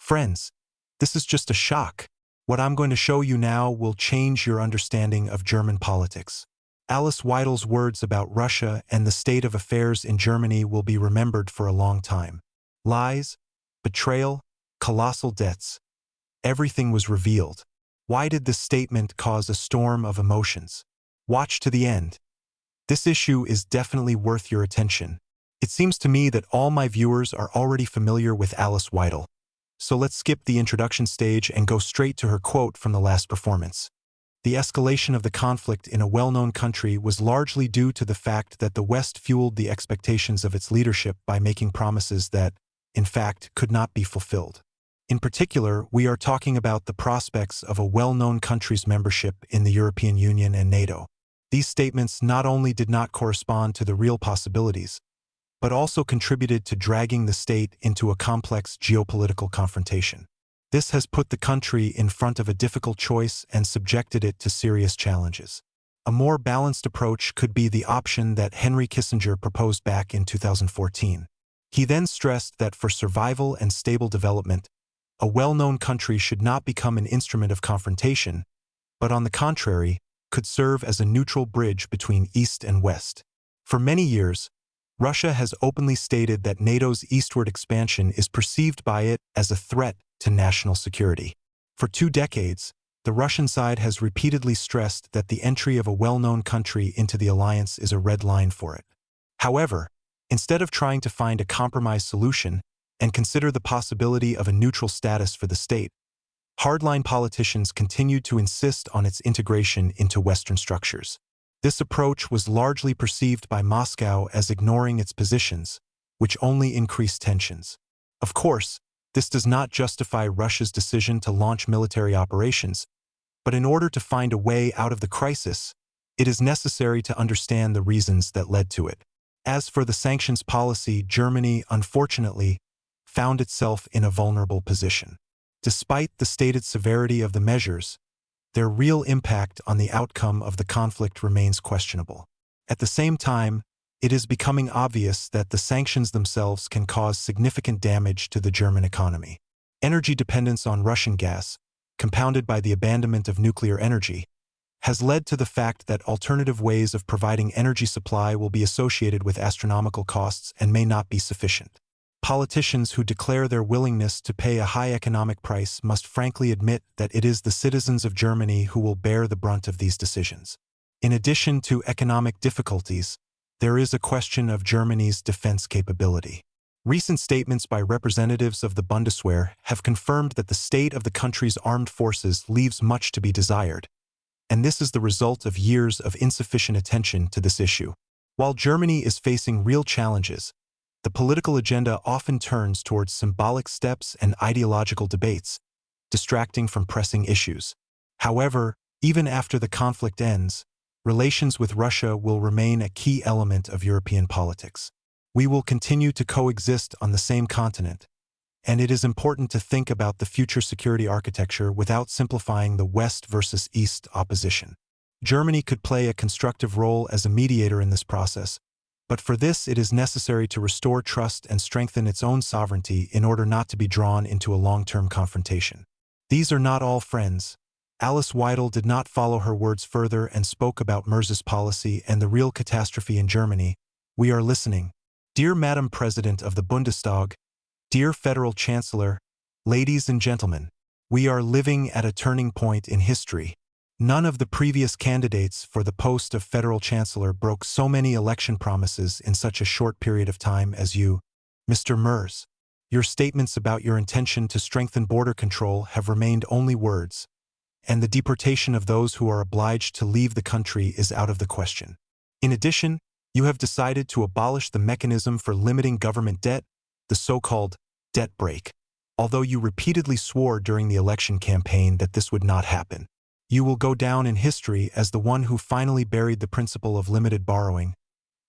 Friends, this is just a shock. What I'm going to show you now will change your understanding of German politics. Alice Weidel's words about Russia and the state of affairs in Germany will be remembered for a long time. Lies, betrayal, colossal debts. Everything was revealed. Why did this statement cause a storm of emotions? Watch to the end. This issue is definitely worth your attention. It seems to me that all my viewers are already familiar with Alice Weidel. So let's skip the introduction stage and go straight to her quote from the last performance. The escalation of the conflict in a well-known country was largely due to the fact that the West fueled the expectations of its leadership by making promises that, in fact, could not be fulfilled. In particular, we are talking about the prospects of a well-known country's membership in the European Union and NATO. These statements not only did not correspond to the real possibilities, but also contributed to dragging the state into a complex geopolitical confrontation. This has put the country in front of a difficult choice and subjected it to serious challenges. A more balanced approach could be the option that Henry Kissinger proposed back in 2014. He then stressed that for survival and stable development, a well-known country should not become an instrument of confrontation, but on the contrary, could serve as a neutral bridge between East and West. For many years, Russia has openly stated that NATO's eastward expansion is perceived by it as a threat to national security. For 2 decades, the Russian side has repeatedly stressed that the entry of a well-known country into the alliance is a red line for it. However, instead of trying to find a compromise solution and consider the possibility of a neutral status for the state, hardline politicians continued to insist on its integration into Western structures. This approach was largely perceived by Moscow as ignoring its positions, which only increased tensions. Of course, this does not justify Russia's decision to launch military operations, but in order to find a way out of the crisis, it is necessary to understand the reasons that led to it. As for the sanctions policy, Germany, unfortunately, found itself in a vulnerable position. Despite the stated severity of the measures, their real impact on the outcome of the conflict remains questionable. At the same time, it is becoming obvious that the sanctions themselves can cause significant damage to the German economy. Energy dependence on Russian gas, compounded by the abandonment of nuclear energy, has led to the fact that alternative ways of providing energy supply will be associated with astronomical costs and may not be sufficient. Politicians who declare their willingness to pay a high economic price must frankly admit that it is the citizens of Germany who will bear the brunt of these decisions. In addition to economic difficulties, there is a question of Germany's defense capability. Recent statements by representatives of the Bundeswehr have confirmed that the state of the country's armed forces leaves much to be desired, and this is the result of years of insufficient attention to this issue. While Germany is facing real challenges, the political agenda often turns towards symbolic steps and ideological debates, distracting from pressing issues. However, even after the conflict ends, relations with Russia will remain a key element of European politics. We will continue to coexist on the same continent, and it is important to think about the future security architecture without simplifying the West versus East opposition. Germany could play a constructive role as a mediator in this process, but for this it is necessary to restore trust and strengthen its own sovereignty in order not to be drawn into a long-term confrontation. These are not all friends. Alice Weidel did not follow her words further and spoke about Merz's policy and the real catastrophe in Germany. We are listening. Dear Madam President of the Bundestag, dear Federal Chancellor, ladies and gentlemen, we are living at a turning point in history. None of the previous candidates for the post of Federal Chancellor broke so many election promises in such a short period of time as you, Mr. Merz. Your statements about your intention to strengthen border control have remained only words, and the deportation of those who are obliged to leave the country is out of the question. In addition, you have decided to abolish the mechanism for limiting government debt, the so-called debt brake. Although you repeatedly swore during the election campaign that this would not happen, you will go down in history as the one who finally buried the principle of limited borrowing,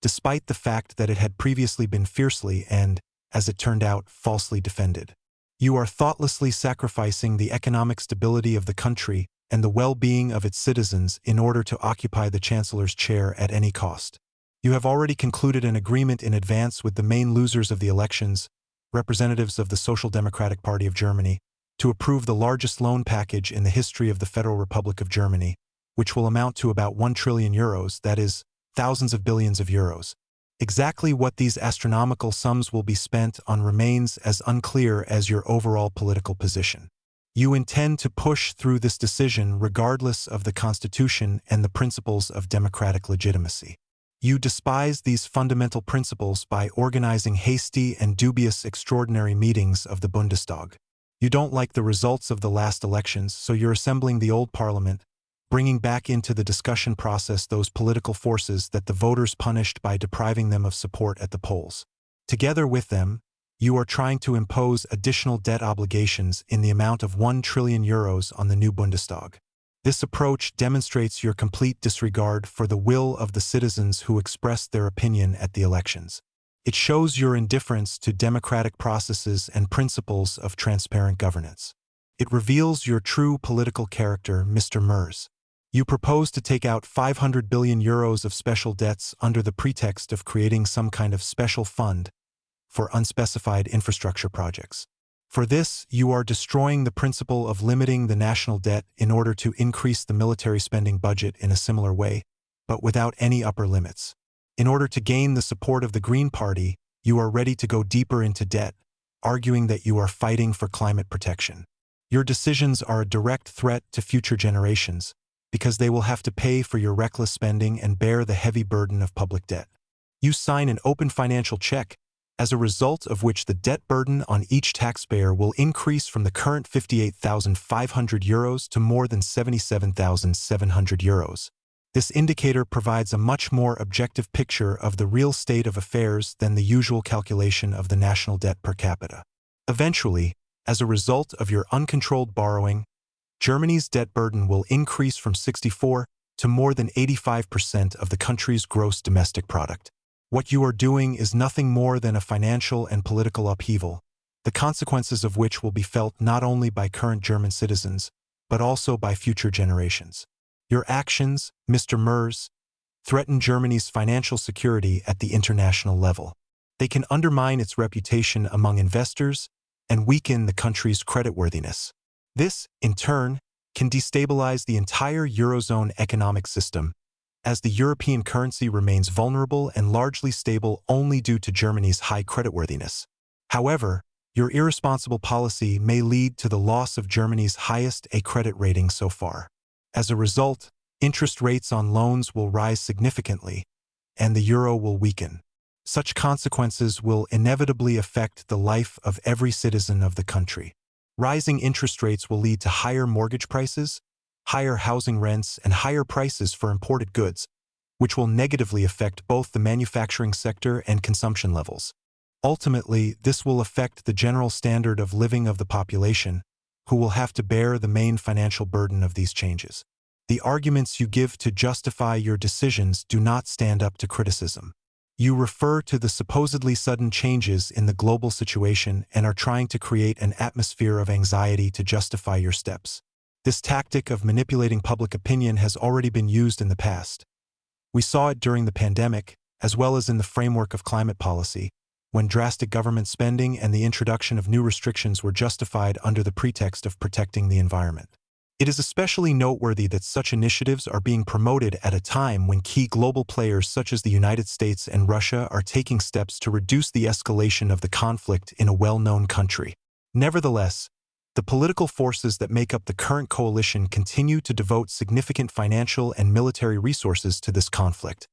despite the fact that it had previously been fiercely and, as it turned out, falsely defended. You are thoughtlessly sacrificing the economic stability of the country and the well-being of its citizens in order to occupy the Chancellor's chair at any cost. You have already concluded an agreement in advance with the main losers of the elections, representatives of the Social Democratic Party of Germany, to approve the largest loan package in the history of the Federal Republic of Germany, which will amount to about 1 trillion euros, that is, thousands of billions of euros. Exactly what these astronomical sums will be spent on remains as unclear as your overall political position. You intend to push through this decision regardless of the Constitution and the principles of democratic legitimacy. You despise these fundamental principles by organizing hasty and dubious extraordinary meetings of the Bundestag. You don't like the results of the last elections, so you're assembling the old parliament, bringing back into the discussion process those political forces that the voters punished by depriving them of support at the polls. Together with them, you are trying to impose additional debt obligations in the amount of 1 trillion euros on the new Bundestag. This approach demonstrates your complete disregard for the will of the citizens who expressed their opinion at the elections. It shows your indifference to democratic processes and principles of transparent governance. It reveals your true political character, Mr. Merz. You propose to take out 500 billion euros of special debts under the pretext of creating some kind of special fund for unspecified infrastructure projects. For this, you are destroying the principle of limiting the national debt in order to increase the military spending budget in a similar way, but without any upper limits. In order to gain the support of the Green Party, you are ready to go deeper into debt, arguing that you are fighting for climate protection. Your decisions are a direct threat to future generations, because they will have to pay for your reckless spending and bear the heavy burden of public debt. You sign an open financial check, as a result of which the debt burden on each taxpayer will increase from the current 58,500 euros to more than 77,700 euros. This indicator provides a much more objective picture of the real state of affairs than the usual calculation of the national debt per capita. Eventually, as a result of your uncontrolled borrowing, Germany's debt burden will increase from 64% to more than 85% of the country's gross domestic product. What you are doing is nothing more than a financial and political upheaval, the consequences of which will be felt not only by current German citizens, but also by future generations. Your actions, Mr. Merz, threaten Germany's financial security at the international level. They can undermine its reputation among investors and weaken the country's creditworthiness. This, in turn, can destabilize the entire Eurozone economic system, as the European currency remains vulnerable and largely stable only due to Germany's high creditworthiness. However, your irresponsible policy may lead to the loss of Germany's highest A credit rating so far. As a result, interest rates on loans will rise significantly, and the euro will weaken. Such consequences will inevitably affect the life of every citizen of the country. Rising interest rates will lead to higher mortgage prices, higher housing rents, and higher prices for imported goods, which will negatively affect both the manufacturing sector and consumption levels. Ultimately, this will affect the general standard of living of the population, who will have to bear the main financial burden of these changes. The arguments you give to justify your decisions do not stand up to criticism. You refer to the supposedly sudden changes in the global situation and are trying to create an atmosphere of anxiety to justify your steps. This tactic of manipulating public opinion has already been used in the past. We saw it during the pandemic, as well as in the framework of climate policy, when drastic government spending and the introduction of new restrictions were justified under the pretext of protecting the environment. It is especially noteworthy that such initiatives are being promoted at a time when key global players such as the United States and Russia are taking steps to reduce the escalation of the conflict in a well-known country. Nevertheless, the political forces that make up the current coalition continue to devote significant financial and military resources to this conflict,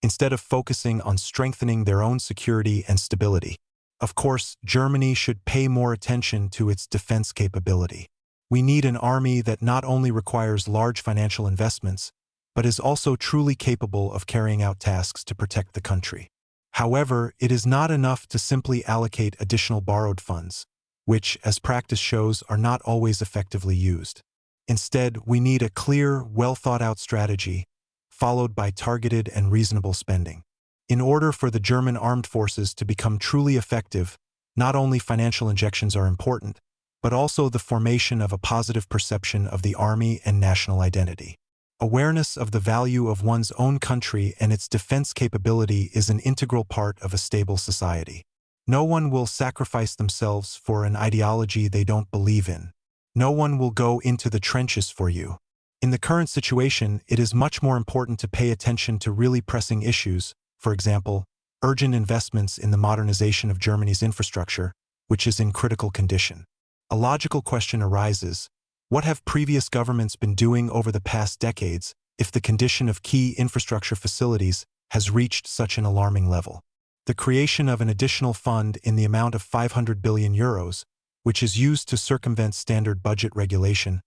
instead of focusing on strengthening their own security and stability. Of course, Germany should pay more attention to its defense capability. We need an army that not only requires large financial investments, but is also truly capable of carrying out tasks to protect the country. However, it is not enough to simply allocate additional borrowed funds, which, as practice shows, are not always effectively used. Instead, we need a clear, well-thought-out strategy, followed by targeted and reasonable spending. In order for the German armed forces to become truly effective, not only financial injections are important, but also the formation of a positive perception of the army and national identity. Awareness of the value of one's own country and its defense capability is an integral part of a stable society. No one will sacrifice themselves for an ideology they don't believe in. No one will go into the trenches for you. In the current situation, it is much more important to pay attention to really pressing issues, for example, urgent investments in the modernization of Germany's infrastructure, which is in critical condition. A logical question arises: what have previous governments been doing over the past decades if the condition of key infrastructure facilities has reached such an alarming level? The creation of an additional fund in the amount of 500 billion euros, which is used to circumvent standard budget regulation,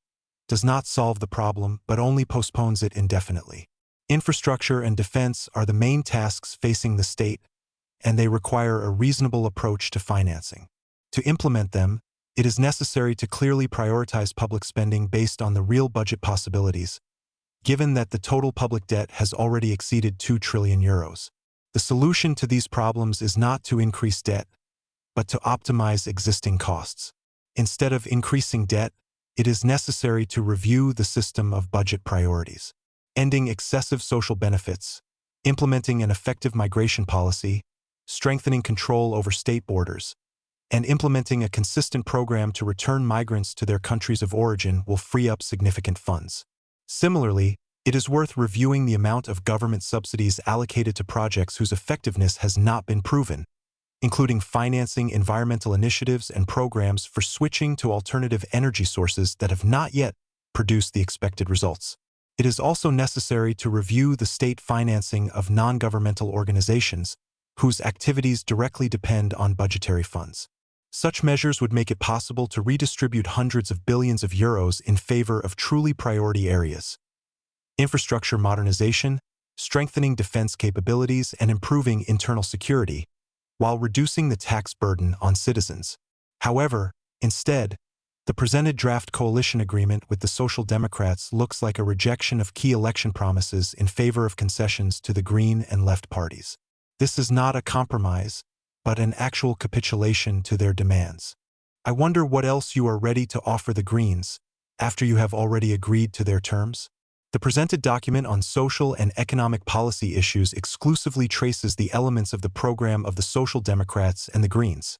does not solve the problem but only postpones it indefinitely. Infrastructure and defense are the main tasks facing the state, and they require a reasonable approach to financing. To implement them, it is necessary to clearly prioritize public spending based on the real budget possibilities, given that the total public debt has already exceeded 2 trillion euros. The solution to these problems is not to increase debt, but to optimize existing costs. Instead of increasing debt, it is necessary to review the system of budget priorities, ending excessive social benefits, implementing an effective migration policy, strengthening control over state borders, and implementing a consistent program to return migrants to their countries of origin will free up significant funds. Similarly, it is worth reviewing the amount of government subsidies allocated to projects whose effectiveness has not been proven, including financing environmental initiatives and programs for switching to alternative energy sources that have not yet produced the expected results. It is also necessary to review the state financing of non-governmental organizations whose activities directly depend on budgetary funds. Such measures would make it possible to redistribute hundreds of billions of euros in favor of truly priority areas: infrastructure modernization, strengthening defense capabilities, and improving internal security, while reducing the tax burden on citizens. However, instead, the presented draft coalition agreement with the Social Democrats looks like a rejection of key election promises in favor of concessions to the Green and Left parties. This is not a compromise, but an actual capitulation to their demands. I wonder what else you are ready to offer the Greens, after you have already agreed to their terms? The presented document on social and economic policy issues exclusively traces the elements of the program of the Social Democrats and the Greens: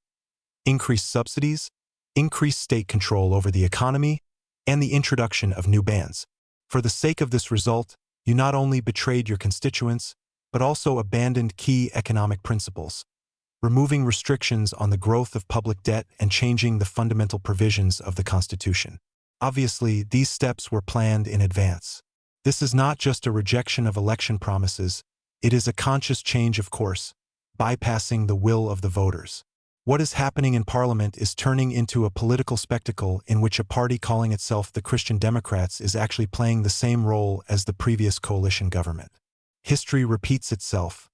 increased subsidies, increased state control over the economy, and the introduction of new bans. For the sake of this result, you not only betrayed your constituents, but also abandoned key economic principles, removing restrictions on the growth of public debt and changing the fundamental provisions of the Constitution. Obviously, these steps were planned in advance. This is not just a rejection of election promises, it is a conscious change of course, bypassing the will of the voters. What is happening in Parliament is turning into a political spectacle in which a party calling itself the Christian Democrats is actually playing the same role as the previous coalition government. History repeats itself.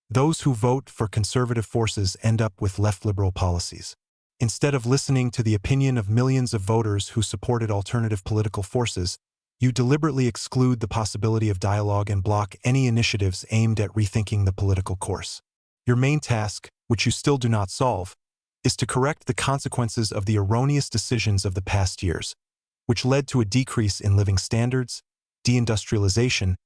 Those who vote for conservative forces end up with left liberal policies. Instead of listening to the opinion of millions of voters who supported alternative political forces, you deliberately exclude the possibility of dialogue and block any initiatives aimed at rethinking the political course. Your main task, which you still do not solve, is to correct the consequences of the erroneous decisions of the past years, which led to a decrease in living standards, deindustrialization,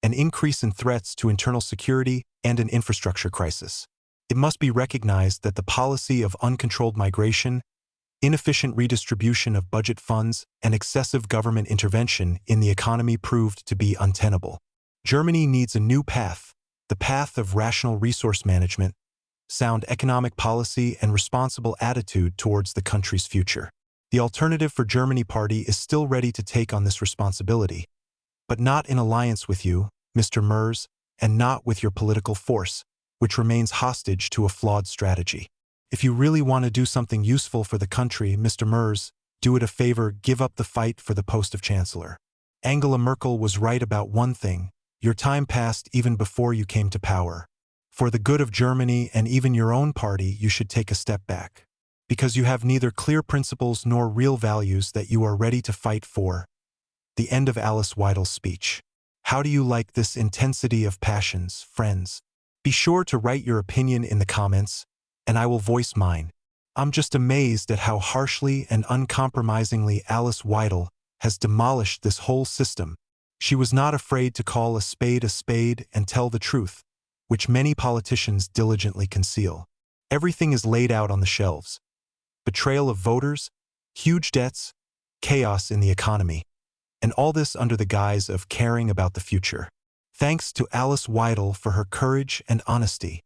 an increase in threats to internal security, and an infrastructure crisis. It must be recognized that the policy of uncontrolled migration, inefficient redistribution of budget funds, and excessive government intervention in the economy proved to be untenable. Germany needs a new path, the path of rational resource management, sound economic policy, and responsible attitude towards the country's future. The Alternative for Germany party is still ready to take on this responsibility, but not in alliance with you, Mr. Merz, and not with your political force, which remains hostage to a flawed strategy. If you really want to do something useful for the country, Mr. Merz, do it a favor: give up the fight for the post of Chancellor. Angela Merkel was right about one thing: your time passed even before you came to power. For the good of Germany and even your own party, you should take a step back. Because you have neither clear principles nor real values that you are ready to fight for. The end of Alice Weidel's speech. How do you like this intensity of passions, friends? Be sure to write your opinion in the comments, and I will voice mine. I'm just amazed at how harshly and uncompromisingly Alice Weidel has demolished this whole system. She was not afraid to call a spade and tell the truth, which many politicians diligently conceal. Everything is laid out on the shelves: betrayal of voters, huge debts, chaos in the economy, and all this under the guise of caring about the future. Thanks to Alice Weidel for her courage and honesty.